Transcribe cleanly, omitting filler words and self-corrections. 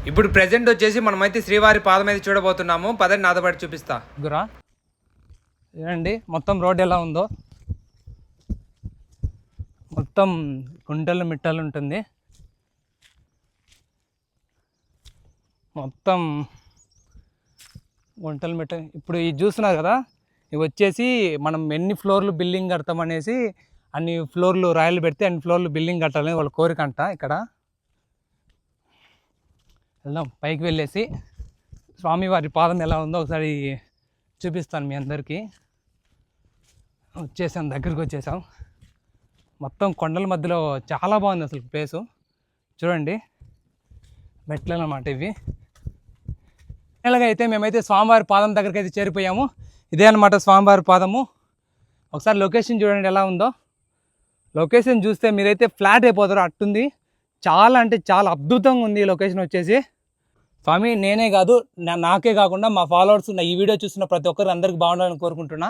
ఇప్పుడు ప్రెజెంట్ వచ్చేసి మనమైతే శ్రీవారి పాదం అయితే చూడబోతున్నాము. పదండి నాతో పాటు చూపిస్తా. గురా చూడండి మొత్తం రోడ్ ఎలా ఉందో, మొత్తం గుంటలు మిట్టలు ఉంటుంది. మొత్తం గుంటలు మిట్టలు. ఇప్పుడు ఇది చూస్తున్నారు కదా, ఇవి వచ్చేసి మనం ఎన్ని ఫ్లోర్లు బిల్డింగ్ కడతామనేసి అన్ని ఫ్లోర్లు రాయలు పెడితే అన్ని ఫ్లోర్లు బిల్డింగ్ కట్టాలని వాళ్ళ కోరిక అంట. ఇక్కడ వెళ్దాం, పైకి వెళ్ళేసి స్వామివారి పాదం ఎలా ఉందో ఒకసారి చూపిస్తాను మీ అందరికీ. వచ్చేసాం, దగ్గరికి వచ్చేసాం. మొత్తం కొండల మధ్యలో చాలా బాగుంది అసలు ప్లేసు. చూడండి మెట్లు అన్నమాట ఇవి. ఫైనల్గా అయితే మేమైతే స్వామివారి పాదం దగ్గరికి అయితే చేరిపోయాము. ఇదే అనమాట స్వామివారి పాదము. ఒకసారి లొకేషన్ చూడండి ఎలా ఉందో. లొకేషన్ చూస్తే మీరైతే ఫ్లాట్ అయిపోతారు, అట్టుంది. చాలా అంటే చాలా అద్భుతంగా ఉంది ఈ లొకేషన్ వచ్చేసి. స్వామి నేనే కాదు, నాకే కాకుండా మా ఫాలోవర్స్ ఈ వీడియో చూస్తున్న ప్రతి ఒక్కరు అందరికి బాగుండాలని కోరుకుంటున్నా.